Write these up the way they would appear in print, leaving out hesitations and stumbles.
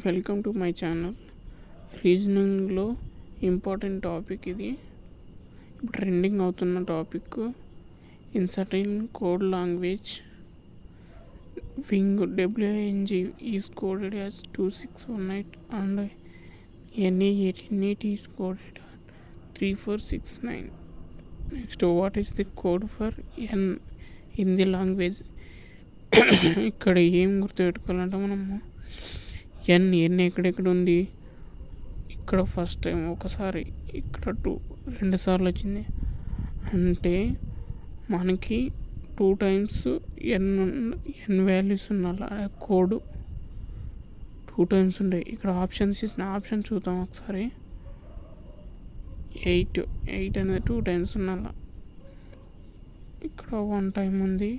Welcome to my channel. రీజనింగ్లో important topic ఇది. ఇప్పుడు ట్రెండింగ్ అవుతున్న topic. In certain code language wing WING is coded as 2618 and NE18 is coded 3469. Next, what is the code for N in the language? ఇక్కడ ఏం గుర్తుపెట్టుకోవాలంటే మనము ఎన్ ఎక్కడెక్కడ ఉంది, ఇక్కడ ఫస్ట్ టైం ఒకసారి, ఇక్కడ 2 సార్లు వచ్చింది అంటే మనకి 2 times ఎన్ వాల్యూస్ ఉండాలి. కోడ్ 2 times ఉంటాయి. ఇక్కడ ఆప్షన్స్ ఇచ్చిన ఆప్షన్ చూద్దాం ఒకసారి. 8 అనేది 2 times ఉండాలి. ఇక్కడ 1 time ఉంది.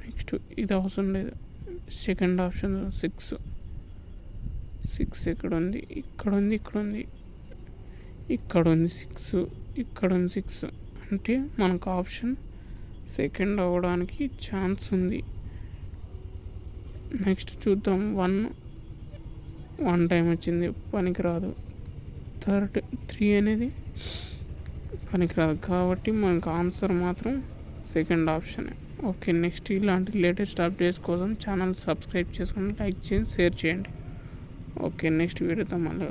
నెక్స్ట్ ఇది అవసరం లేదు. సెకండ్ ఆప్షన్ 6 ఎక్కడ ఉంది, ఇక్కడ ఉంది, ఇక్కడ ఉంది 6, ఇక్కడ ఉంది 6 అంటే మనకు ఆప్షన్ సెకండ్ అవ్వడానికి ఛాన్స్ ఉంది. నెక్స్ట్ చూద్దాం. 1 time వచ్చింది, పనికిరాదు. 3 అనేది పనికిరాదు కాబట్టి మనకు ఆన్సర్ మాత్రం సెకండ్ ఆప్షన్. ఓకే, నెక్స్ట్ ఇలాంటి లేటెస్ట్ అప్డేట్స్ కోసం ఛానల్ సబ్స్క్రైబ్ చేసుకొని లైక్ చేయండి, షేర్ చేయండి. ఓకే, నెక్స్ట్ వీడియోతో మళ్ళీ